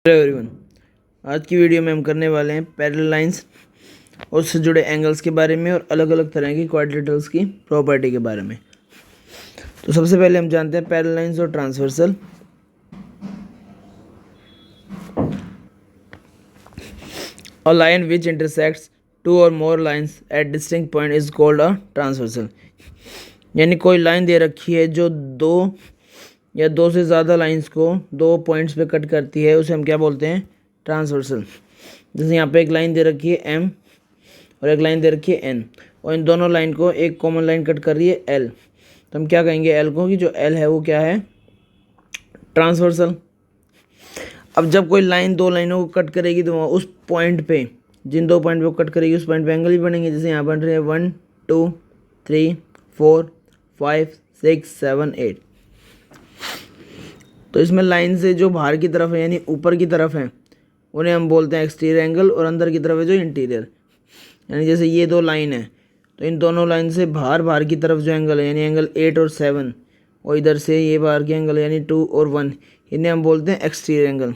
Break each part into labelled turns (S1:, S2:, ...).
S1: Hello everyone, आज की video में हम करने वाले हैं पैरेलल लाइंस और उससे जुड़े एंगल्स के बारे में और अलग अलग तरह की क्वाड्रिलेटरल्स की प्रॉपर्टी के बारे में। तो सबसे पहले हम जानते हैं पैरेलल लाइंस और transversal. A line which intersects two or more lines at distinct point is called a transversal. यानी कोई लाइन दे रखी है जो दो या दो से ज़्यादा लाइंस को दो पॉइंट्स पे कट करती है, उसे हम क्या बोलते हैं? ट्रांसवर्सल। जैसे यहाँ पे एक लाइन दे रखी है एम और एक लाइन दे रखी है एन, और इन दोनों लाइन को एक कॉमन लाइन कट कर रही है एल, तो हम क्या कहेंगे एल को कि जो एल है वो क्या है? ट्रांसवर्सल। अब जब कोई लाइन दो लाइनों को कट करेगी तो उस पॉइंट पे, जिन दो पॉइंट पे वो कट करेगी उस पॉइंट पे एंगल भी बनेंगे। जैसे यहाँ बन रहे हैं 1 2 3 4 5 6 7 8। तो इसमें लाइन से जो बाहर की तरफ है यानी ऊपर की तरफ है उन्हें हम बोलते हैं एक्सटीरियर एंगल, और अंदर की तरफ है जो इंटीरियर। यानी जैसे ये दो लाइन है तो इन दोनों लाइन से बाहर की तरफ जो एंगल है यानी एंगल 8 और 7, और इधर से ये बाहर की एंगल यानी 2 और 1, इन्हें हम बोलते हैं exterior angle.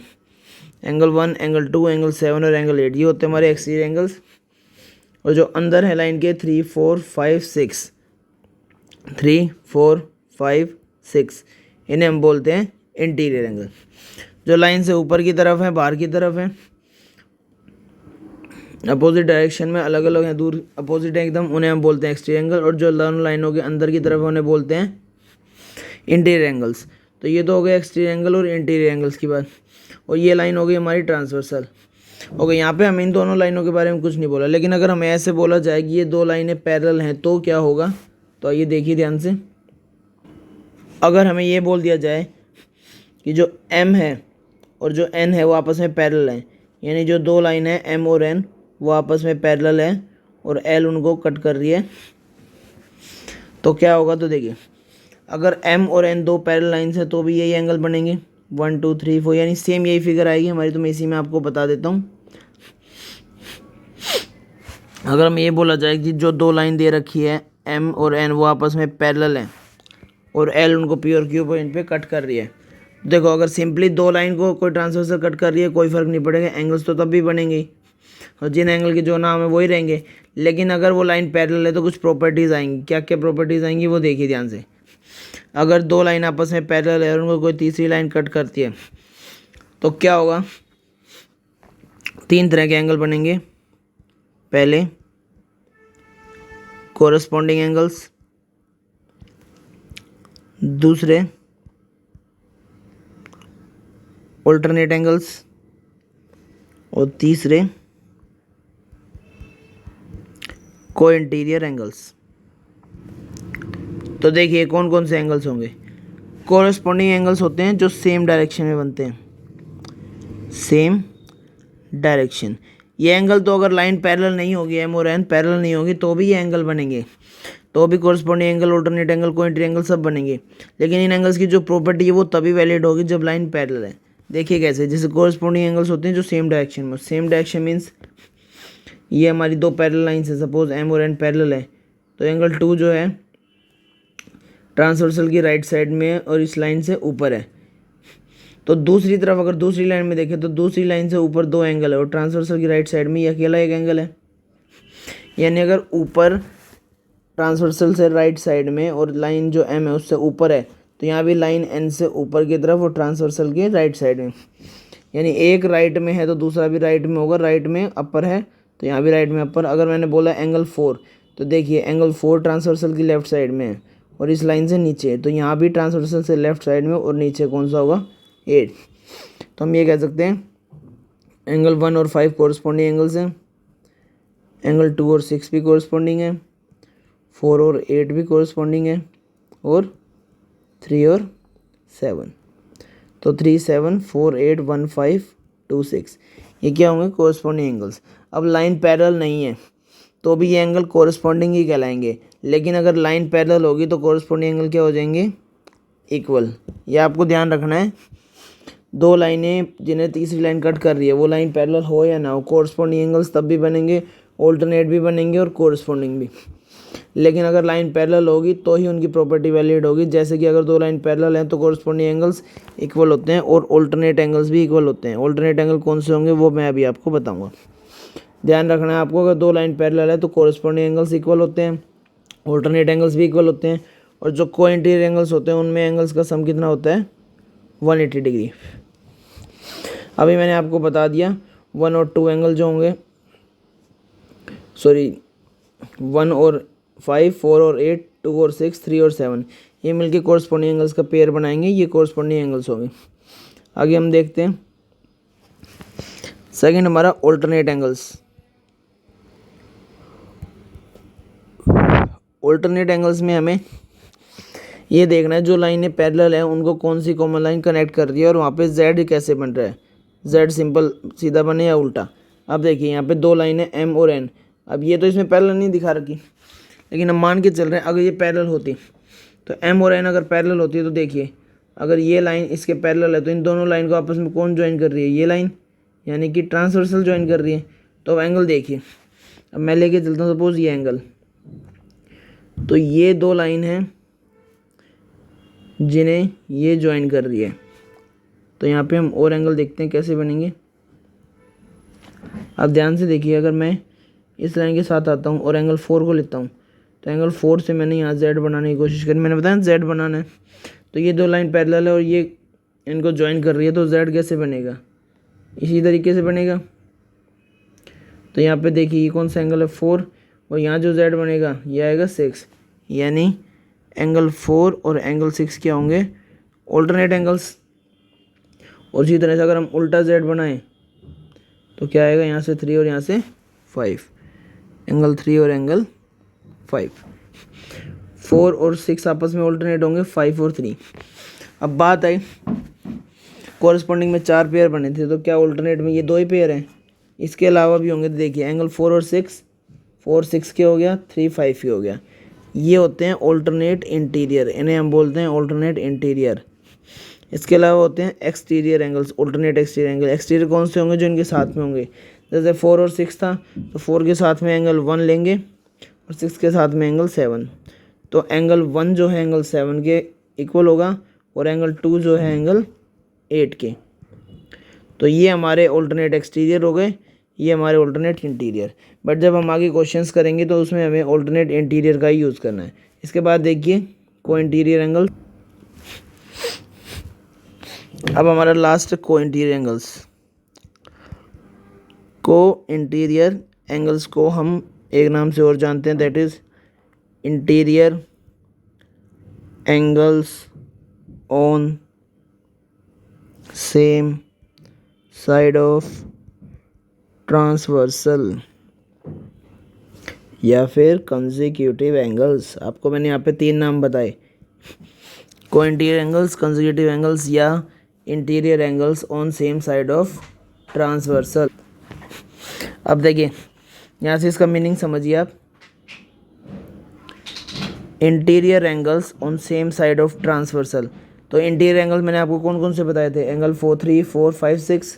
S1: Angle 1, angle 2, angle 7 और एंगल 8, ये होते हैं हमारे एक्सटीरियर एंगल्स। और जो अंदर है लाइन के 3 4 5 6, 3 4 5 6, इन्हें हम बोलते हैं इंटीरियर एंगल। जो लाइन से ऊपर की तरफ है, बाहर की तरफ है, अपोजिट डायरेक्शन में अलग अलग हैं, दूर अपोजिट है एकदम, उन्हें हम बोलते हैं एक्सटीरियर एंगल। और जो दोनों लाइनों के अंदर की तरफ है उन्हें बोलते हैं इंटीरियर एंगल्स। तो ये तो हो गया एक्सटीरियर एंगल और इंटीरियर एंगल्स की बात। और ये लाइन हो गई हमारी ट्रांसवर्सल। ओके, यहाँ पे हम इन दोनों लाइनों के बारे में कुछ नहीं बोला, लेकिन अगर हमें ऐसे बोला जाए कि ये दो लाइनें पैरेलल हैं तो क्या होगा? तो आइए देखिए ध्यान से। अगर हमें ये बोल दिया जाए कि जो m है और जो n है वो आपस में पैरेलल हैं, यानी जो दो लाइन है m और n वो आपस में पैरेलल है और l उनको कट कर रही है, तो क्या होगा? तो देखिए, अगर m और n दो पैरेलल लाइन्स है तो भी यही एंगल बनेंगे 1 2 3 4, यानी सेम यही फिगर आएगी हमारी। तो मैं इसी में आपको बता देता हूँ। अगर हम ये बोला जाए कि जो दो लाइन दे रखी है m और n वो आपस में पैरेलल हैं और l उनको P और Q पॉइंट पे कट कर रही है, देखो अगर सिंपली दो लाइन को कोई ट्रांसवर्सल कट कर रही है कोई फ़र्क नहीं पड़ेगा, एंगल्स तो तब भी बनेंगे और जिन एंगल के जो नाम है वही रहेंगे। लेकिन अगर वो लाइन पैरेलल है तो कुछ प्रॉपर्टीज़ आएंगी। क्या क्या प्रॉपर्टीज़ आएंगी वो देखिए ध्यान से। अगर दो लाइन आपस में पैरेलल है और उनको कोई तीसरी लाइन कट करती है तो क्या होगा? तीन तरह के एंगल बनेंगे। पहले कोरस्पॉन्डिंग एंगल्स, दूसरे ऑल्टरनेट एंगल्स, और तीसरे को इंटीरियर एंगल्स। तो देखिए कौन कौन से एंगल्स होंगे। कोरस्पॉन्डिंग एंगल्स होते हैं जो सेम डायरेक्शन में बनते हैं, सेम डायरेक्शन। ये एंगल तो अगर लाइन पैरेलल नहीं होगी, एम और एन पैरेलल नहीं होगी तो भी ये एंगल बनेंगे, तो भी कोरस्पॉन्डिंग एंगल, ऑल्टरनेट एंगल, को इंटीरियर एंगल सब बनेंगे। लेकिन इन एंगल्स की जो प्रॉपर्टी है वो तभी वैलिड होगी जब लाइन पैरेलल है। देखिए कैसे, जैसे कोरस्पॉन्डिंग एंगल्स होते हैं जो सेम डायरेक्शन में, सेम डायरेक्शन मीन्स ये हमारी दो पैरेलल लाइन्स है, सपोज एम और एन पैरेलल है, तो एंगल 2 जो है ट्रांसवर्सल की राइट साइड में है और इस लाइन से ऊपर है। तो दूसरी तरफ अगर दूसरी लाइन में देखें तो दूसरी लाइन से ऊपर दो एंगल है और ट्रांसवर्सल की राइट साइड में ये अकेला एक एंगल है। यानी अगर ऊपर ट्रांसवर्सल से राइट साइड में और लाइन जो एम है उससे ऊपर है तो यहाँ भी लाइन एन से ऊपर की तरफ और ट्रांसवर्सल के राइट साइड में, यानी एक राइट में है तो दूसरा भी राइट में होगा। राइट में अपर है तो यहाँ भी राइट में अपर। अगर मैंने बोला एंगल 4 तो देखिए एंगल 4 ट्रांसवर्सल की लेफ्ट साइड में है और इस लाइन से नीचे है, तो यहाँ भी ट्रांसवर्सल से लेफ्ट साइड में और नीचे कौन सा होगा? 8। तो हम ये कह सकते हैं एंगल 1 और 5 कोरस्पॉन्डिंग एंगल्स हैं, एंगल 2 और 6 भी कोरस्पॉन्डिंग है, 4 और 8 भी कोरस्पॉन्डिंग है, और 3 और 7। तो 3 7 4 8 1 5 2 6, ये क्या होंगे? Corresponding angles. अब लाइन पैरेलल नहीं है तो भी ये एंगल कोरस्पॉन्डिंग ही कहलाएंगे, लेकिन अगर लाइन पैरेलल होगी तो कोरस्पॉन्डिंग एंगल क्या हो जाएंगे? इक्वल। ये आपको ध्यान रखना है। दो लाइनें जिन्हें तीसरी लाइन कट कर रही है वो लाइन पैरेलल हो या ना हो, कोरस्पॉन्डिंग एंगल्स तब भी बनेंगे, ऑल्टरनेट भी बनेंगे और कोरस्पॉन्डिंग भी। लेकिन अगर लाइन पैरेलल होगी तो ही उनकी प्रॉपर्टी वैलिड होगी। जैसे कि अगर दो लाइन पैरेलल हैं तो कोरस्पॉन्डिंग एंगल्स इक्वल होते हैं और ऑल्टरनेट एंगल्स भी इक्वल होते हैं। ऑल्टरनेट एंगल कौन से होंगे वो मैं अभी आपको बताऊँगा। ध्यान रखना है आपको, अगर दो लाइन पैरेलल है तो कोरस्पॉन्डिंग एंगल्स इक्वल होते हैं, ऑल्टरनेट एंगल्स भी इक्वल होते हैं, और जो को इंटीरियर एंगल्स होते हैं उनमें एंगल्स का सम कितना होता है 180 डिग्री। अभी मैंने आपको बता दिया 1 और 2 एंगल जो होंगे, सॉरी 1 और 5, 4 और 8, 2 और 6, 3 और 7, ये मिलके कोरस्पॉन्डिंग एंगल्स का पेयर बनाएंगे। ये कोरस्पॉन्डिंग एंगल्स होंगे। आगे हम देखते हैं सेकंड हमारा ऑल्टरनेट एंगल्स। ऑल्टरनेट एंगल्स में हमें ये देखना है जो लाइनें पैरेलल हैं उनको कौन सी कॉमन लाइन कनेक्ट कर रही है और वहाँ पे जेड कैसे बन रहा है। जेड सिंपल सीधा बने या उल्टा। अब देखिए यहाँ पे दो लाइनें एम और एन। अब ये तो इसमें पैरेलल नहीं दिखा रखी, लेकिन हम मान के चल रहे हैं अगर ये पैरेलल होती तो एम और एन अगर पैरेलल होती है तो देखिए अगर ये लाइन इसके पैरेलल है तो इन दोनों लाइन को आपस में कौन ज्वाइन कर रही है, ये लाइन, यानी कि ट्रांसवर्सल ज्वाइन कर रही है। तो अब एंगल देखिए, अब मैं लेके चलता हूँ सपोज ये एंगल, तो ये दो लाइन हैं जिन्हें ये ज्वाइन कर रही है। तो यहाँ पे हम और एंगल देखते हैं कैसे बनेंगे। अब ध्यान से देखिए, अगर मैं इस लाइन के साथ आता हूँ और एंगल 4 को लेता हूँ तो एंगल 4 से मैंने यहाँ जेड बनाने की कोशिश करी। मैंने बताया जेड बनाना है, तो ये दो लाइन पैरेलल है और ये इनको ज्वाइन कर रही है, तो जेड कैसे बनेगा, इसी तरीके से बनेगा। तो यहाँ पे देखिए ये कौन सा एंगल है 4, और यहाँ जो जेड बनेगा ये आएगा 6, यानी एंगल 4 और एंगल 6 क्या होंगे, ऑल्टरनेट एंगल्स। और इसी तरह से अगर हम उल्टा जेड बनाएं तो क्या आएगा, यहाँ से 3 और यहाँ से 5, एंगल 3 और एंगल 5। 4 और 6 आपस में ऑल्टरनेट होंगे, 5 और 3। अब बात आई कोरस्पॉन्डिंग में 4 पेयर बने थे, तो क्या ऑल्टरनेट में ये 2 ही पेयर हैं, इसके अलावा भी होंगे। तो देखिए एंगल 4 और 6, 4 6 के हो गया, 3 5 के हो गया। ये होते हैं ऑल्टरनेट इंटीरियर, इन्हें हम बोलते हैं ऑल्टरनेट इंटीरियर। इसके अलावा होते हैं exterior angles, alternate exterior angle. Exterior कौन से होंगे, जो इनके साथ में होंगे। जैसे 4 और 6 था तो 4 के साथ में एंगल 1 लेंगे और 6 के साथ में एंगल 7, तो एंगल 1 जो है एंगल 7 के इक्वल होगा और एंगल 2 जो है एंगल 8 के। तो ये हमारे ऑल्टरनेट एक्सटीरियर हो गए, ये हमारे ऑल्टरनेट इंटीरियर। बट जब हम आगे क्वेश्चंस करेंगे तो उसमें हमें ऑल्टरनेट इंटीरियर का ही यूज़ करना है। इसके बाद देखिए को इंटीरियर एंगल। अब हमारा लास्ट को इंटीरियर एंगल्स। को इंटीरियर एंगल्स को हम एक नाम से और जानते हैं, that is interior angles on same side of transversal या फिर कंसेक्यूटिव एंगल्स। आपको मैंने यहाँ पे 3 नाम बताए, को इंटीरियर एंगल्स, कंसेक्यूटिव एंगल्स या interior angles on same side of transversal. अब देखिए यहाँ से इसका मीनिंग समझिए आप। Interior angles on same side of transversal, तो इंटीरियर एंगल मैंने आपको कौन कौन से बताए थे, एंगल 4 3 4 5 6,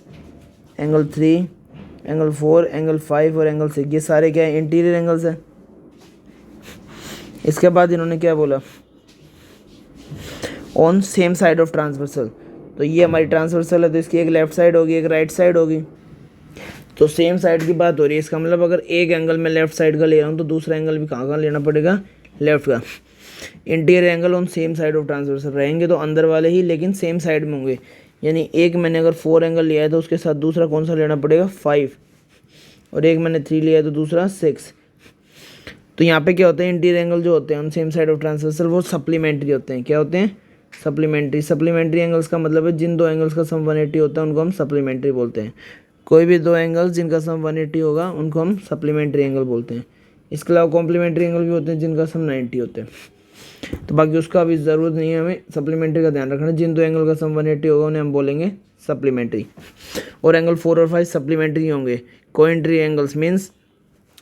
S1: एंगल 3, एंगल 4, एंगल 5 और एंगल 6, ये सारे क्या है, इंटीरियर एंगल्स हैं। इसके बाद इन्होंने क्या बोला, on same side of transversal, तो ये हमारी ट्रांसवर्सल है तो इसकी एक लेफ्ट साइड होगी एक राइट साइड होगी। तो सेम साइड की बात हो रही है, इसका मतलब अगर एक एंगल मैं लेफ्ट साइड का ले रहा हूँ तो दूसरा एंगल भी कहाँ लेना पड़ेगा, लेफ्ट का। Interior angle on same side of transversal रहेंगे तो अंदर वाले ही लेकिन सेम साइड में होंगे, यानी एक मैंने अगर 4 एंगल लिया है तो उसके साथ दूसरा कौन सा लेना पड़ेगा 5, और एक मैंने 3 लिया है तो दूसरा 6। तो यहाँ पे क्या होते हैं, इंटीरियर एंगल जो होते हैं on same side of transversal वो सप्लीमेंट्री होते हैं। क्या होते हैं, सप्लीमेंट्री। सप्लीमेंट्री एंगल्स का मतलब है जिन दो एंगल्स का सम 180 होता है उनको हम सप्लीमेंट्री बोलते हैं। कोई भी दो एंगल्स जिनका सम 180 होगा उनको हम सप्लीमेंट्री एंगल बोलते हैं। इसके अलावा कॉम्प्लीमेंट्री एंगल भी होते हैं जिनका सम 90 होते हैं। तो बाकी उसका अभी ज़रूरत नहीं है, हमें सप्लीमेंट्री का ध्यान रखना। जिन दो एंगल का सम 180 होगा उन्हें हम बोलेंगे सप्लीमेंट्री। और एंगल 4 और 5 सप्लीमेंट्री होंगे। को इंटीरियर एंगल्स मीन्स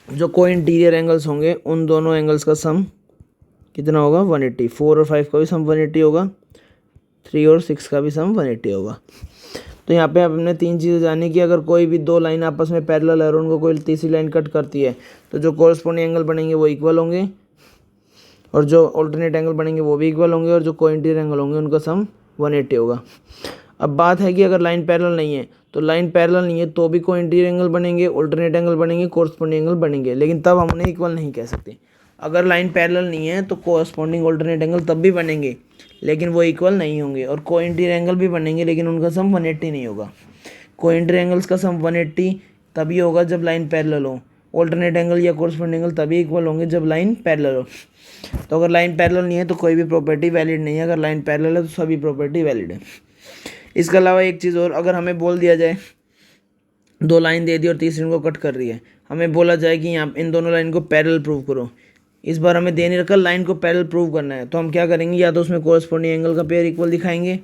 S1: जो को इंटीरियर एंगल्स होंगे उन दोनों एंगल्स का सम कितना होगा 180। 4 और 5 का भी सम 180 होगा, 3 और 6 का भी सम 180 होगा। तो यहाँ पे हमने 3 चीज़ें जानी कि अगर कोई भी दो लाइन आपस में पैरेलल है और उनको कोई तीसरी लाइन कट करती है तो जो कोरस्पॉन्डिंग एंगल बनेंगे वो इक्वल होंगे। और जो ऑल्टरनेट एंगल बनेंगे वो भी इक्वल होंगे, और जो को इंटीरियर एंगल होंगे उनका सम 180 होगा। अब बात है कि अगर लाइन पैरेलल नहीं है, तो लाइन पैरेलल नहीं है तो भी को इंटीरियर एंगल बनेंगे, ऑल्टरनेट एंगल बनेंगे, कोरस्पॉन्डिंग एंगल बनेंगे, लेकिन तब हम उन्हें इक्वल नहीं कह सकते। अगर लाइन पैरेलल नहीं है तो कोरस्पॉन्डिंग ऑल्टरनेट एंगल तब भी बनेंगे, लेकिन वो इक्वल नहीं होंगे, और को इंटीरियर एंगल भी बनेंगे लेकिन उनका सम 180 नहीं होगा। को इंटीरियर एंगल्स का सम 180 तभी होगा जब लाइन पैरेलल हो, ऑल्टरनेट एंगल या कोरस्पॉन्डिंग एंगल तभी इक्वल होंगे जब लाइन पैरेलल हो। तो अगर लाइन पैरेलल नहीं है तो कोई भी प्रॉपर्टी वैलिड नहीं है, अगर लाइन पैरेलल है तो सभी प्रॉपर्टी वैलिड है। इसके अलावा एक चीज़ और, अगर हमें बोल दिया जाए दो लाइन दे दी और तीसरी इनको कट कर रही है, हमें बोला जाए कि यहाँ इन दोनों लाइन को पैरेलल प्रूव करो, इस बार हमें दे नहीं रखा लाइन को पैरेलल प्रूव करना है, तो हम क्या करेंगे, या तो उसमें कोरस्पॉन्डिंग एंगल का पेयर इक्वल दिखाएंगे,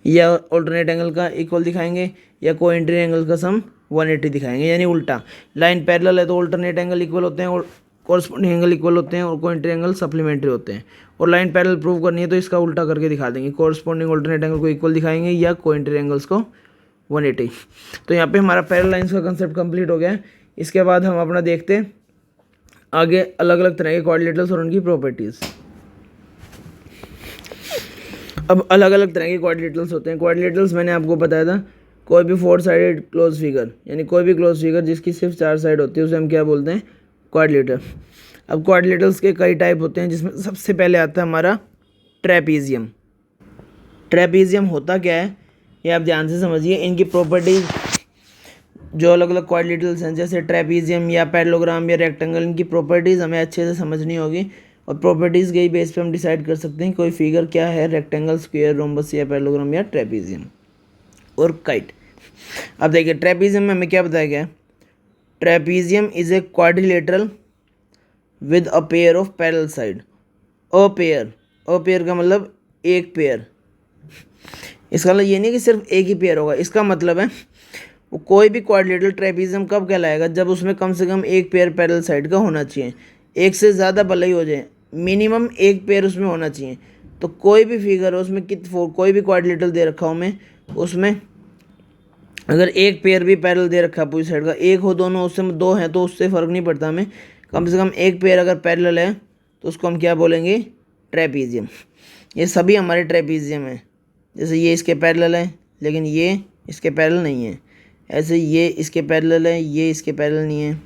S1: या ऑल्टरनेट एंगल का इक्वल दिखाएंगे, या को इंटीरियर एंगल का सम 180 दिखाएंगे। यानी उल्टा, लाइन पैरेलल है तो ऑल्टरनेट एंगल इक्वल होते हैं और कोरस्पॉन्डिंग एंगल इक्वल होते हैं और को इंटीरियर एंगल सप्लीमेंट्री होते हैं, और लाइन पैरेलल प्रूव करनी है तो इसका उल्टा करके दिखा देंगे, कोरस्पॉन्डिंग ऑल्टरनेट एंगल को इक्वल दिखाएंगे या को इंटीरियर एंगल्स को 180। तो यहाँ पे हमारा पैरेलल लाइंस का कंसेप्ट कंप्लीट हो गया है। इसके बाद हम अपना देखते हैं आगे अलग अलग तरह के क्वाड्रिलेटरल्स और उनकी प्रॉपर्टीज़। अब अलग अलग तरह के क्वाड्रिलेटरल्स होते हैं। क्वाड्रिलेटरल्स मैंने आपको बताया था, कोई भी 4 साइडेड क्लोज फिगर, यानी कोई भी क्लोज फिगर जिसकी सिर्फ 4 साइड होती है उसे हम क्या बोलते हैं, क्वाड्रिलेटर। अब क्वाड्रिलेटरल्स के कई टाइप होते हैं, जिसमें सबसे पहले आता है हमारा ट्रेपीजियम। ट्रेपीजियम होता क्या है ये आप ध्यान से समझिए। इनकी प्रॉपर्टीज जो अलग अलग क्वाड्रिलेटरल्स हैं जैसे ट्रेपीजियम या पैरेललोग्राम या रेक्टेंगल, इनकी प्रॉपर्टीज़ हमें अच्छे से समझनी होगी, और प्रॉपर्टीज़ के ही बेस पे हम डिसाइड कर सकते हैं कोई फिगर क्या है, रेक्टेंगल, स्क्वायर, रोम्बस या पैरेललोग्राम या ट्रेपीजियम और काइट। अब देखिए ट्रेपीजियम में हमें क्या बताया गया है, trapezium is a quadrilateral with a pair of parallel side. A pair का मतलब एक पेयर, इसका मतलब ये नहीं कि सिर्फ एक ही पेयर होगा, इसका मतलब है वो कोई भी क्वाड्रिलेटरल ट्रेपीजियम कब कहलाएगा, जब उसमें कम से कम एक पेयर पैरेलल साइड का होना चाहिए, एक से ज़्यादा भले ही हो जाए, मिनिमम एक पेयर उसमें होना चाहिए। तो कोई भी फिगर हो उसमें कोई भी क्वाड्रिलेटरल दे रखा हो मैं, उसमें अगर एक पेयर भी पैरेलल दे रखा है पूरी साइड का, एक हो दोनों, उससे दो हैं तो उससे फ़र्क नहीं पड़ता हमें, कम से कम एक पेयर अगर पैरेलल है तो उसको हम क्या बोलेंगे, ट्रेपीजियम। ये सभी हमारे ट्रेपीजियम हैं। जैसे ये इसके पैरेलल है लेकिन ये इसके पैरेलल नहीं है, ऐसे ये इसके पैरेलल है, ये इसके पैरेलल नहीं है,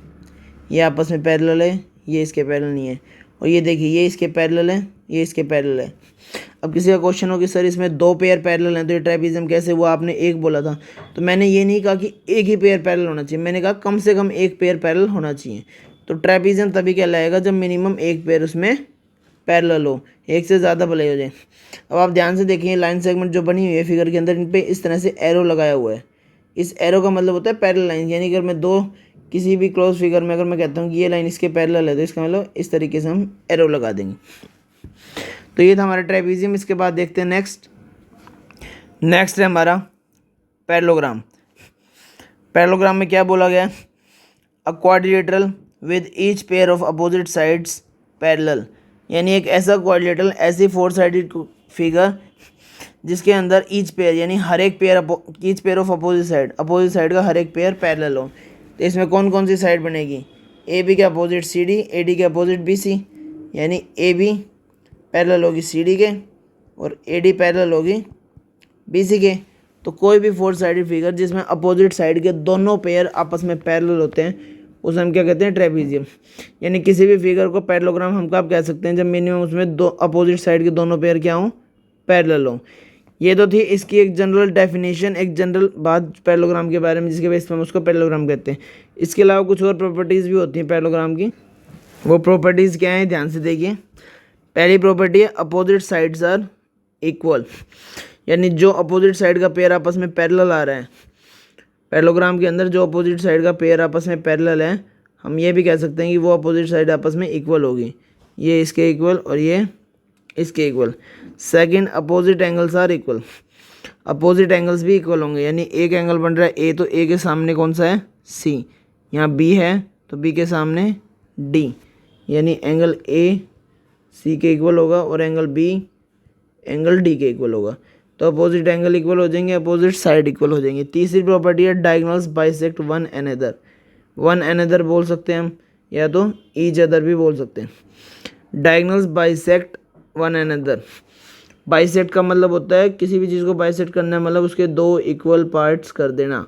S1: ये आपस में पैरेलल है, ये इसके पैरेलल नहीं है, और ये देखिए ये इसके पैरेलल है, ये इसके पैरेलल है। अब किसी का क्वेश्चन हो कि सर इसमें दो पेयर पैरेलल हैं तो ये ट्रेपीजियम कैसे हुआ, आपने एक बोला था, तो मैंने ये नहीं कहा कि एक ही पेयर पैरेलल होना चाहिए, मैंने कहा कम से कम एक पेयर पैरेलल होना चाहिए। तो ट्रेपीजियम तभी कहलाएगा जब मिनिमम एक पेयर उसमें पैरेलल हो, एक से ज़्यादा भले हो जाए। अब आप ध्यान से देखिए लाइन सेगमेंट जो बनी हुई है फिगर के अंदर, इन पर इस तरह से एरो लगाया हुआ है, इस एरो का मतलब होता है पैरेलल लाइन, यानी अगर मैं दो किसी भी क्लोज फिगर में अगर मैं कहता हूँ कि ये लाइन इसके पैरेलल है तो इसका मतलब इस तरीके से हम एरो लगा देंगे। तो ये था हमारा ट्रेपीजियम। इसके बाद देखते हैं नेक्स्ट है हमारा पैरेललोग्राम। पैरेललोग्राम में क्या बोला गया, अ quadrilateral with each pair of opposite sides parallel, यानी एक ऐसा क्वाड्रिलेटरल, ऐसी 4 साइडेड फिगर जिसके अंदर ईच पेयर यानी हर एक pair, each pair of opposite side का हर एक पेयर पैरेलल हो। तो इसमें कौन कौन सी साइड बनेगी, ए बी के opposite C D, A D के अपोजिट बी सी, यानी ए बी पैरेलल होगी सी डी के और ए डी पैरेलल होगी बी सी के। तो कोई भी 4 साइडेड फिगर जिसमें अपोजिट साइड के दोनों पेयर आपस में पैरेलल होते हैं उसे हम क्या कहते हैं, ट्रेपीजियम। यानी किसी भी फिगर को पैरेललोग्राम हम कब कह सकते हैं, जब मिनिमम उसमें दो अपोजिट साइड के दोनों पेयर क्या हों, पैरेलल हों। ये तो थी इसकी एक जनरल डेफिनेशन, एक जनरल बात पैरेललोग्राम के बारे में, जिसके बेस पर हम उसको पैरेललोग्राम कहते हैं। इसके अलावा कुछ और प्रॉपर्टीज़ भी होती हैं पैरेललोग्राम की। वो प्रॉपर्टीज़ क्या हैं, ध्यान से देखिए। पहली प्रॉपर्टी है अपोजिट साइड्स आर इक्वल, यानी जो अपोजिट साइड का पेयर आपस में पैरेलल आ रहा है, पैरेललोग्राम के अंदर जो अपोजिट साइड का पेयर आपस में पैरेलल है, हम ये भी कह सकते हैं कि वो अपोजिट साइड आपस में इक्वल होगी, ये इसके इक्वल और ये इसके equal. Second, opposite angles are equal, opposite angles भी इक्वल होंगे, यानी एक एंगल बन रहा है ए, तो ए के सामने कौन सा है, सी, यहाँ बी है तो बी के सामने डी, यानी एंगल ए सी के इक्वल होगा और एंगल बी एंगल डी के इक्वल होगा। तो अपोजिट एंगल इक्वल हो जाएंगे, अपोजिट साइड इक्वल हो जाएंगे। तीसरी प्रॉपर्टी है diagonals bisect one another. One another बोल सकते हैं हम, या तो ईच अदर भी बोल सकते हैं। Diagonals bisect one another. Bisect का मतलब होता है किसी भी चीज़ को बाइसेक्ट करना है, मतलब उसके दो इक्वल पार्ट्स कर देना।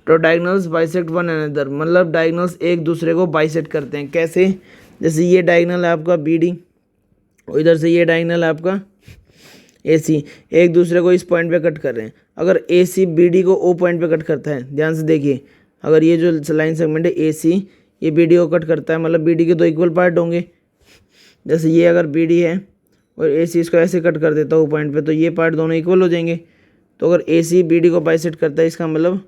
S1: तो डायगोनल्स बाइसेक्ट वन अनदर मतलब डायगोनल्स एक दूसरे को बाइसेक्ट करते हैं। कैसे? जैसे ये डायगोनल है आपका बी डी, और इधर से ये डायगोनल है आपका ए सी, एक दूसरे को इस पॉइंट पे कट कर रहे हैं। अगर ए सी बी डी को ओ पॉइंट पे कट करता है, ध्यान से देखिए, अगर ये जो लाइन सेगमेंट है ए सी, ये बी डी को कट करता है, मतलब बी डी के दो इक्वल पार्ट होंगे। जैसे ये अगर बी डी है और ए सी इसको ऐसे कट कर देता है ओ पॉइंट पे, तो ये पार्ट दोनों इक्वल हो जाएंगे। तो अगर ए सी बी डी को बाइसेक्ट करता है, इसका मतलब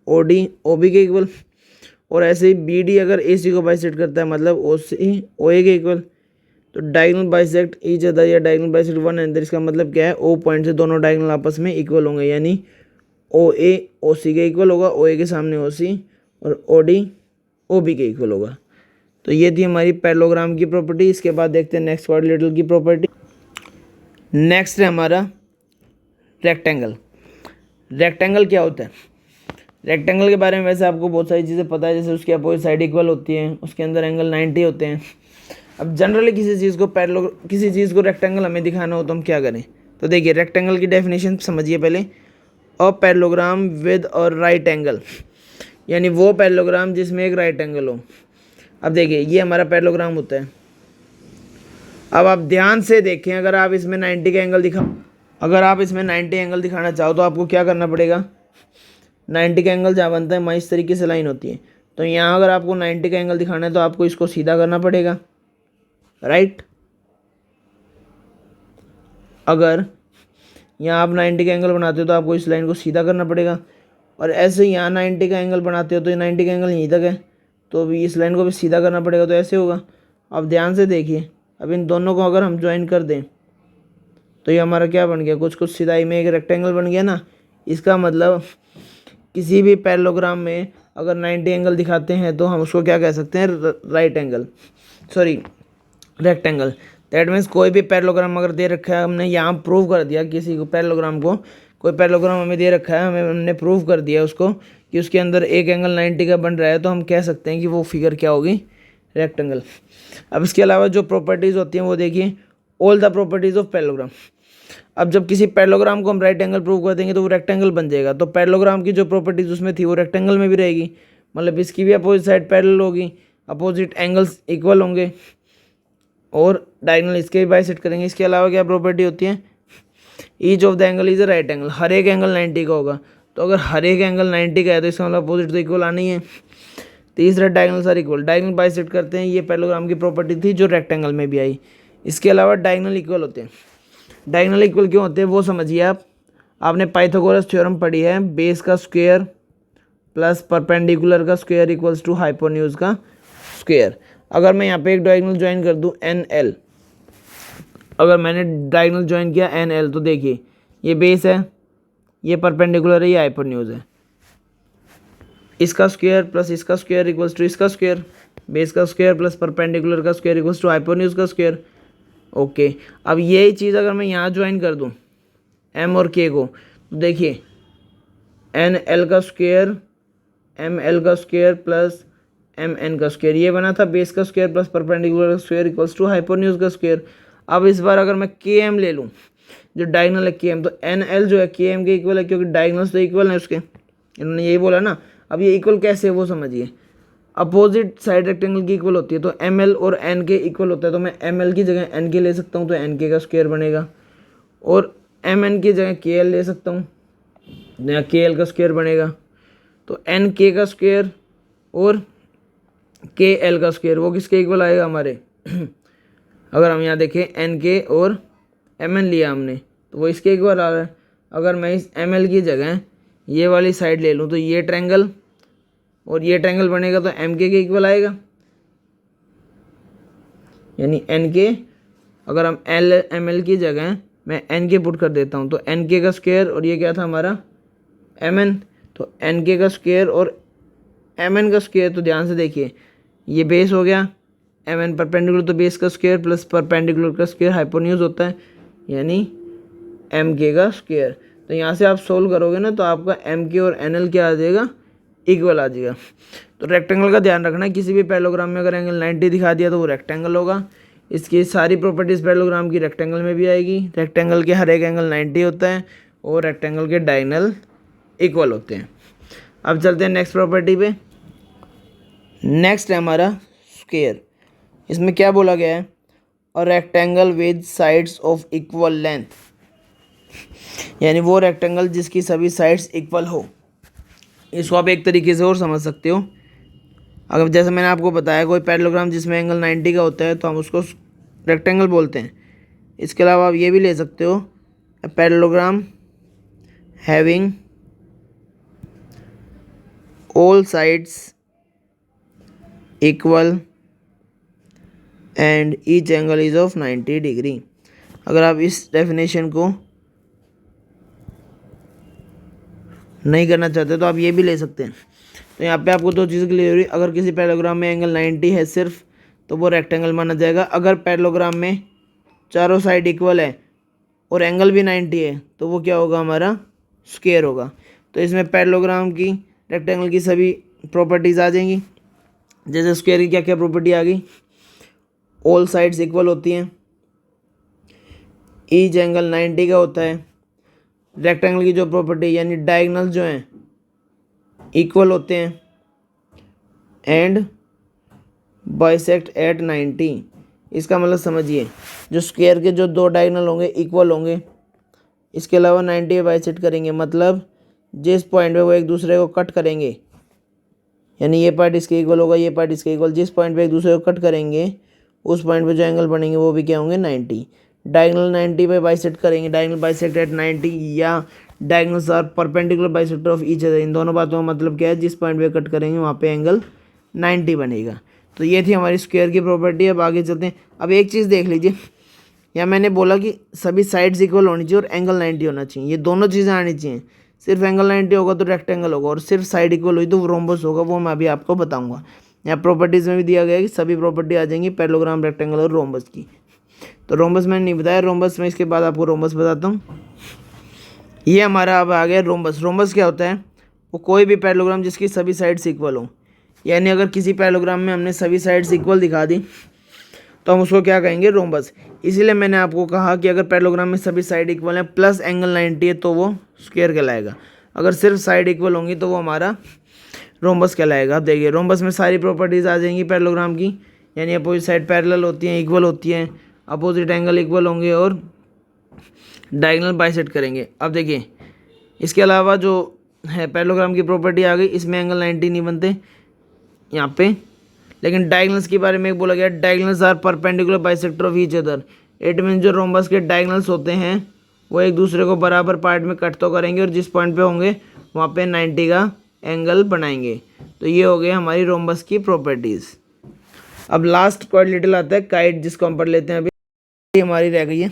S1: ओ डी ओ बी के इक्वल, और ऐसे ही बी डी अगर ए सी को बाइसेक्ट करता है, मतलब ओ सी ओ ए के इक्वल। तो डायगोनल बाइसेक्ट ईच अदर या डायगोनल बाइसेक्ट वन अनदर, इसका मतलब क्या है? ओ पॉइंट से दोनों डायगोनल आपस में इक्वल होंगे, यानी ओ ए ओ सी के इक्वल होगा, ओ ए के सामने ओ सी, और ओ डी ओ बी के इक्वल होगा। तो ये थी हमारी पैरेललोग्राम की प्रॉपर्टी। इसके बाद देखते हैं नेक्स्ट क्वाड्रिलेटरल की प्रॉपर्टी। नेक्स्ट है हमारा रेक्टेंगल। रेक्टेंगल क्या होता है? रेक्टेंगल के बारे में वैसे आपको बहुत सारी चीज़ें पता है, जैसे उसकी अपोजिट साइड इक्वल होती है, उसके अंदर एंगल 90 होते हैं। अब जनरली किसी चीज़ को रेक्टेंगल हमें दिखाना हो तो हम क्या करें? तो देखिए, रेक्टेंगल की डेफिनेशन समझिए पहले। अ पैरेललोग्राम विद और राइट एंगल, यानी वो पैरेललोग्राम जिसमें एक राइट एंगल हो। अब देखिए, ये हमारा पैरेललोग्राम होता है। अब आप ध्यान से देखें, अगर आप इसमें 90 का एंगल दिखाना चाहो तो आपको क्या करना पड़ेगा? 90 का एंगल जहाँ बनता है वहाँ इस तरीके से लाइन होती है। तो यहाँ अगर आपको 90 का एंगल दिखाना है तो आपको इसको सीधा करना पड़ेगा, राइट। अगर यहाँ आप 90 का एंगल बनाते हो तो आपको इस लाइन को सीधा करना पड़ेगा, और ऐसे यहाँ 90 का एंगल बनाते हो तो 90 का एंगल यहीं तक है, तो अभी इस लाइन को भी सीधा करना पड़ेगा, तो ऐसे होगा। अब ध्यान से देखिए, अब इन दोनों को अगर हम ज्वाइन कर दें तो ये हमारा क्या बन गया? कुछ सिधाई में एक रेक्टेंगल बन गया ना। इसका मतलब किसी भी पैरेललोग्राम में अगर 90 एंगल दिखाते हैं तो हम उसको क्या कह सकते हैं? रेक्टेंगल। दैट मीन्स कोई भी पैरेललोग्राम अगर दे रखा है, हमने यहाँ प्रूव कर दिया किसी को पैरेललोग्राम को, कोई पैरेललोग्राम हमें दे रखा है, हमने प्रूव कर दिया उसको कि उसके अंदर एक एंगल 90 का बन रहा है, तो हम कह सकते हैं कि वो फिगर क्या होगी? रेक्टेंगल। अब इसके अलावा जो प्रॉपर्टीज़ होती हैं वो देखिए, all the properties of parallelogram. अब जब किसी पैरेललोग्राम को हम राइट एंगल प्रूव कर देंगे तो वो रेक्टेंगल बन जाएगा। तो पैरेललोग्राम की जो प्रॉपर्टीज़ उसमें थी वो रेक्टेंगल में भी रहेगी, मतलब इसकी भी अपोजिट साइड पैरेलल होगी, अपोजिट एंगल्स इक्वल होंगे, और डायगोनल इसके भी बाइसेक्ट करेंगे। इसके अलावा क्या प्रॉपर्टी होती है? Each of the angle is a right angle, हर एक एंगल 90 का होगा। तो अगर हर एक एंगल 90 का है तो इसका मतलब अपोजिट तो इक्वल आनी है। तीसरा, diagonals are equal, diagonal bisect करते हैं। ये पैरेललोग्राम की प्रॉपर्टी थी जो रेक्टेंगल में भी आई। इसके अलावा डायगोनल इक्वल होते हैं। डायगोनल इक्वल क्यों होते हैं वो समझिए आप। आपने पाइथागोरस थ्योरम पढ़ी है, बेस का स्क्वायर प्लस परपेंडिकुलर का स्क्वायर इक्वल्स टू हाइपोटेन्यूज का स्क्वायर। अगर मैं यहाँ पे एक डायगोनल ज्वाइन कर दूँ एन एल, अगर मैंने डायगोनल ज्वाइन किया एन एल, तो देखिए ये बेस है, ये परपेंडिकुलर है, ये हाइपोटेन्यूज है। इसका स्क्वायर प्लस इसका स्क्वायर इक्वल्स टू इसका स्क्वायर, बेस का स्क्वायर प्लस परपेंडिकुलर का स्क्वायर इक्वल्स टू हाइपोटेन्यूज का स्क्वायर। ओके, अब यही चीज़ अगर मैं यहाँ ज्वाइन कर दूँ एम और के को, तो देखिए एन एल का स्क्वायर एम एल का स्क्वायर प्लस एम एन का स्क्वायर, ये बना था बेस का स्क्वायर प्लस परपेंडिकुलर का स्क्वायर इक्वल्स टू हाइपोटेन्यूज का स्क्वायर। अब इस बार अगर मैं के एम ले लूँ, जो डायगोनल है के एम, तो एन एल जो है के एम के इक्वल है, क्योंकि डायगोनल्स तो इक्वल है उसके, इन्होंने यही बोला ना। अब ये इक्वल कैसे है वो समझिए, अपोजिट साइड रेक्टेंगल की इक्वल होती है, तो एम एल और एन के इक्वल होता है, तो मैं एम एल की जगह एन के ले सकता हूँ, तो एन के का स्क्वायर बनेगा, और एम एन की जगह के एल ले सकता हूँ, यहाँ के एल का स्क्वायर बनेगा। तो एन के का स्क्वायर और के एल का स्क्वायर वो किसके इक्वल आएगा हमारे? अगर हम यहाँ देखें एन के और एम एन लिया हमने, तो वो इसके इक्वल आ रहा है। अगर मैं इस एम एल की जगह ये वाली साइड ले लूँ तो ये ट्रायंगल और ये ट्रायंगल बनेगा, तो एम के इक्वल आएगा, यानी एन के। अगर हम एल एम एल की जगह मैं एन के पुट कर देता हूँ, तो एन के का स्क्वायर और ये क्या था हमारा एम एन, तो एन के का स्क्वायर और एम एन का स्क्वायर। तो ध्यान से देखिए, ये बेस हो गया, एम एन परपेंडिकुलर, तो बेस का स्क्वायर प्लस परपेंडिकुलर का स्क्वायर हाइपोटेन्यूज होता है, यानी एम के का स्क्वायर। तो यहाँ से आप सोल्व करोगे ना, तो आपका एम के और एन एल क्या आ जाएगा? इक्वल आ जाएगा। तो रेक्टेंगल का ध्यान रखना है, किसी भी पैरेललोग्राम में अगर एंगल 90 दिखा दिया तो वो रेक्टेंगल होगा। इसकी सारी प्रॉपर्टीज़ पैरेललोग्राम की रेक्टेंगल में भी आएगी। रेक्टेंगल के हर एक एंगल 90 होता है और रेक्टेंगल के डायगोनल इक्वल होते हैं। अब चलते हैं नेक्स्ट प्रॉपर्टी पे। नेक्स्ट है हमारा स्क्वायर। इसमें क्या बोला गया है, और rectangle with sides of equal length, यानी वो रेक्टेंगल जिसकी सभी साइड्स इक्वल हो। इसको आप एक तरीके से और समझ सकते हो, अगर जैसे मैंने आपको बताया कोई पैरेललोग्राम जिसमें एंगल 90 का होता है तो हम उसको रेक्टेंगल बोलते हैं। इसके अलावा आप ये भी ले सकते हो, parallelogram having all sides equal and each angle is of 90 degree. अगर आप इस डेफिनेशन को नहीं करना चाहते तो आप ये भी ले सकते हैं। तो यहाँ पे आपको दो चीज़ें क्लियर हुई, अगर किसी पैरेललोग्राम में एंगल 90 है सिर्फ तो वो रेक्टेंगल माना जाएगा। अगर पैरेललोग्राम में चारों साइड इक्वल है और एंगल भी 90 है तो वो क्या होगा, हमारा स्क्वायर होगा। तो इसमें पैरेललोग्राम की रेक्टेंगल की सभी प्रॉपर्टीज़ आ जाएंगी। जैसे स्क्वायर की क्या क्या प्रॉपर्टी आ गई, ऑल साइड्स इक्वल होती हैं, ईच एंगल 90 का होता है, रेक्टेंगल की जो प्रॉपर्टी यानी डायगोनल जो हैं इक्वल होते हैं, एंड बाइसेक्ट एट 90। इसका मतलब समझिए, जो स्क्वायर के जो दो डायगोनल होंगे इक्वल होंगे, इसके अलावा 90 बाइसेक्ट करेंगे, मतलब जिस पॉइंट पे वो एक दूसरे को कट करेंगे, यानी ये पार्ट इसके इक्वल होगा, ये पार्ट इसके इक्वल, जिस पॉइंट पे एक दूसरे को कट करेंगे उस पॉइंट पे जो एंगल बनेंगे वो भी क्या होंगे, 90। डायगोनल 90 पे बाइसेक्ट करेंगे, डायगोनल बाइसेक्ट एट 90, या diagonals are perpendicular bisector of each other. इन दोनों बातों का मतलब क्या है, जिस पॉइंट पे कट करेंगे वहाँ पे एंगल 90 बनेगा। तो ये थी हमारी स्क्वायर की प्रॉपर्टी। अब आगे चलते हैं। अब एक चीज़ देख लीजिए, या मैंने बोला कि सभी साइड्स इक्वल होनी चाहिए और एंगल 90 होना चाहिए, ये दोनों चीज़ें आनी चाहिए। सिर्फ एंगल 90 होगा तो रेक्टेंगल होगा, और सिर्फ साइड इक्वल हुई तो रोम्बस होगा, वो मैं अभी आपको बताऊंगा। यहाँ प्रॉपर्टीज़ में भी दिया गया है कि सभी प्रॉपर्टी आ जाएंगी पैरेललोग्राम, रेक्टेंगल और रोम्बस की। तो रोम्बस मैंने नहीं बताया, रोम्बस में इसके बाद आपको रोम्बस बताता हूँ। ये हमारा अब आ गया रोम्बस। रोम्बस क्या होता है, वो कोई भी पैरेललोग्राम जिसकी सभी साइड्स इक्वल हो, यानी अगर किसी पैरेललोग्राम में हमने सभी साइड्स इक्वल दिखा दी तो हम उसको क्या कहेंगे, रोम्बस। इसीलिए मैंने आपको कहा कि अगर पैरेललोग्राम में सभी साइड इक्वल हैं प्लस एंगल 90 है तो वो स्क्वायर कहलाएगा। अगर सिर्फ साइड इक्वल होंगी तो वो हमारा रोम्बस कहलाएगा। अब देखिए, रोम्बस में सारी प्रॉपर्टीज़ आ जाएंगी पैरेललोग्राम की, यानी अपोजिट साइड पैरेलल होती हैं, इक्वल होती हैं, अपोजिट एंगल इक्वल होंगे और डायगोनल बाइसेक्ट करेंगे। अब देखिए, इसके अलावा जो है पैरेललोग्राम की प्रॉपर्टी आ गई, इसमें एंगल 90 नहीं बनते यहाँ पे, लेकिन डायगोनल्स के बारे में बोला गया, diagonals are perpendicular bisector of each other. It mean जो रोम्बस के डायगोनल्स होते हैं वो एक दूसरे को बराबर पार्ट में कट तो करेंगे और जिस पॉइंट पे होंगे वहाँ पे 90 का एंगल बनाएंगे। तो ये हो गए हमारी रोम्बस की प्रॉपर्टीज़। अब लास्ट क्वाड्रिलेटरल आता है काइट, जिसको हम पढ़ लेते हैं अभी। ये हमारी रह गई है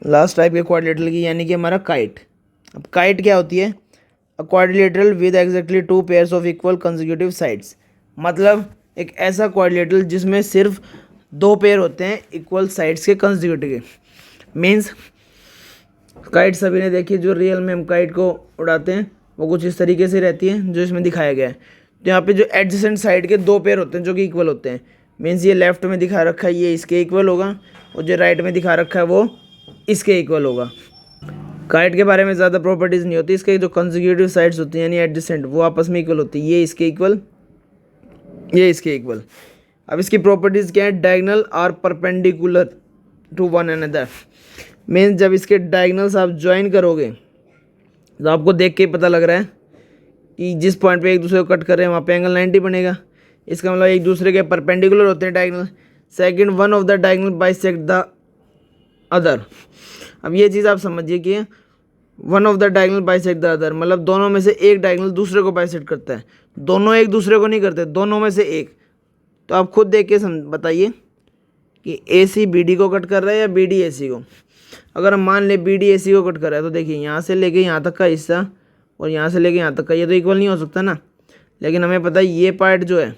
S1: लास्ट टाइप के क्वाड्रिलेटरल की, यानी कि हमारा काइट। अब काइट क्या होती है, अ quadrilateral with exactly 2 pairs of equal consecutive sides. मतलब एक ऐसा क्वाड्रिलेटरल जिसमें सिर्फ 2 पेयर होते हैं इक्वल साइड्स के कंसेक्यूटिव। मीन्स काइट सभी ने देखी, जो रियल में हम काइट को उड़ाते हैं वो कुछ इस तरीके से रहती है जो इसमें दिखाया गया है। तो यहाँ पे जो एडजेसेंट साइड के 2 पेयर होते हैं जो कि इक्वल होते हैं। मीन्स ये लेफ्ट में दिखा रखा है ये इसके इक्वल होगा, और जो राइट में दिखा रखा है वो इसके इक्वल होगा। काइट के बारे में ज़्यादा प्रॉपर्टीज़ नहीं होती, इसके जो कंसेक्यूटिव साइड्स होती हैं यानी एडजेसेंट, वो आपस में इक्वल होती है, ये इसके इक्वल, ये इसके इक्वल। अब इसकी प्रॉपर्टीज़ क्या है, diagonal are perpendicular to one another. Means जब इसके डायगोनल्स आप ज्वाइन करोगे तो आपको देख के पता लग रहा है कि जिस पॉइंट पे एक दूसरे को कट कर रहे हैं वहाँ पे एंगल 90 बनेगा। इसका मतलब एक दूसरे के परपेंडिकुलर होते हैं diagonal. Second, one of the diagonal bisect the other. अब ये चीज़ आप समझिए कि one of the diagonal bisect the other, मतलब दोनों में से एक डायगोनल दूसरे को बाइसेक्ट करता है। दोनों एक दूसरे को नहीं करते, दोनों में से एक। तो आप खुद देख के बताइए कि ए सी बी डी को कट कर रहा है या बी डी ए सी को। अगर हम मान लें बी डी ए सी को कट कर रहा है तो देखिए यहाँ से लेके यहाँ तक का हिस्सा और यहाँ से लेके यहाँ तक का, ये तो इक्वल नहीं हो सकता ना। लेकिन हमें पता है ये पार्ट जो है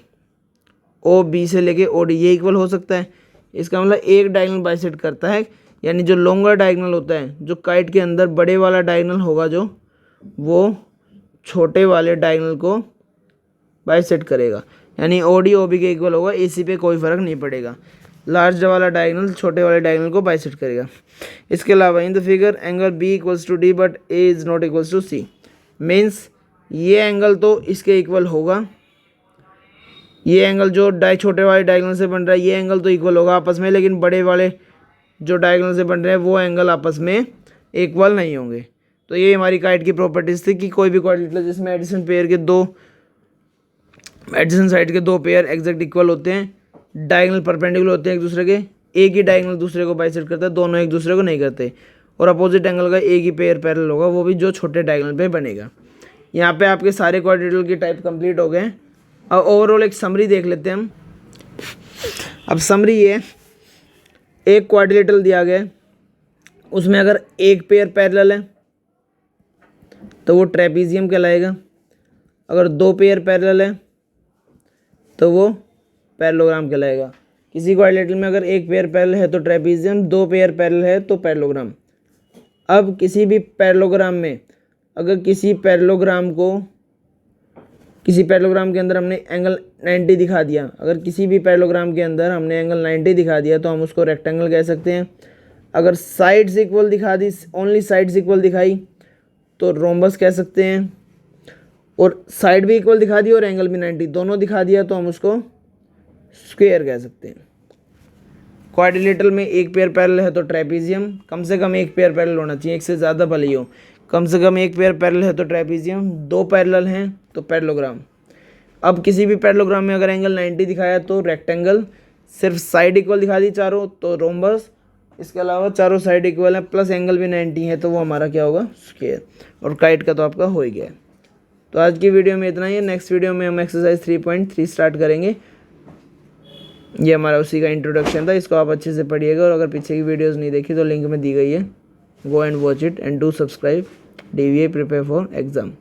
S1: ओ बी से लेके ओ डी, ये इक्वल हो सकता है। इसका मतलब एक डायगोनल बाइसेक्ट करता है, यानी जो लॉन्गर डायगोनल होता है, जो काइट के अंदर बड़े वाला डायगोनल होगा जो, वो छोटे वाले डायगोनल को बाइसेक्ट करेगा, यानी ओ डी ओ बी के इक्वल होगा। ए सी पे कोई फ़र्क नहीं पड़ेगा। लार्ज वाला डायगोनल छोटे वाले डायगोनल को बाइसेक्ट करेगा। इसके अलावा in the figure angle B equals to D but A is not equals to C, means ये एंगल तो इसके इक्वल होगा, ये एंगल जो छोटे वाले डायगोनल से बन रहा है ये एंगल तो इक्वल होगा आपस में, लेकिन बड़े वाले जो डायगोनल से बन रहे हैं वो एंगल आपस में इक्वल नहीं होंगे। तो ये हमारी काइट की प्रॉपर्टीज थी कि कोई भी क्वाड्रिलेटरल जिसमें एडिशन पेयर के दो एडिशन साइड के दो पेयर एग्जैक्ट इक्वल होते हैं, डायगोनल परपेंडिकुलर होते हैं एक दूसरे के, एक ही डायगोनल दूसरे को बाइसेक्ट करता है, दोनों एक दूसरे को नहीं करते, और अपोजिट एंगल का एक ही पेयर पैरेलल होगा, वो भी जो छोटे डायगोनल पे बनेगा। यहाँ पे आपके सारे क्वाड्रिलेटरल की टाइप कंप्लीट हो गए। अब ओवरऑल एक समरी देख लेते हैं हम। अब समरी ये, एक क्वाड्रिलेटरल दिया गया, उसमें अगर एक पेयर पैरेलल है तो वो ट्रेपीजियम कहलाएगा, अगर दो पेयर पैरेलल है तो वो पैरेललोग्राम कहलाएगा। किसी क्वाड्रिलेटरल में अगर एक पेयर पैरेलल है तो ट्रेपीजियम, दो पेयर पैरेलल है तो पैरेललोग्राम। अब किसी भी पैरेललोग्राम में अगर किसी पैरेललोग्राम के अंदर हमने एंगल 90 दिखा दिया, अगर किसी भी पैरेललोग्राम के अंदर हमने एंगल 90 दिखा दिया तो हम उसको रेक्टेंगल कह सकते हैं। अगर साइड्स इक्वल दिखा दी, ओनली साइड्स इक्वल दिखाई तो रोम्बस कह सकते हैं, और साइड भी इक्वल दिखा दी और एंगल भी 90 दोनों दिखा दिया तो हम उसको स्क्वायर कह सकते हैं। क्वाड्रिलेटरल में एक पेयर पैरेलल है तो ट्रेपीजियम, कम से कम एक पेयर पैरेलल होना चाहिए, एक से ज़्यादा भले ही हो, कम से कम एक पेयर पैरेलल है तो ट्रेपीजियम, दो पैरेलल हैं तो पैरेललोग्राम। अब किसी भी पैरेललोग्राम में अगर एंगल 90 दिखाया तो रेक्टेंगल, सिर्फ साइड इक्वल दिखा दी चारों तो रोम्बस, इसके अलावा चारों साइड इक्वल है प्लस एंगल भी 90 है तो वो हमारा क्या होगा, स्क्वायर। और काइट का तो आपका हो ही गया। तो आज की वीडियो में इतना ही है। नेक्स्ट वीडियो में हम एक्सरसाइज 3.3 स्टार्ट करेंगे। ये हमारा उसी का इंट्रोडक्शन था, इसको आप अच्छे से पढ़िएगा, और अगर पीछे की वीडियोस नहीं देखी तो लिंक में दी गई है, go and watch it and do subscribe DVA prepare for exam.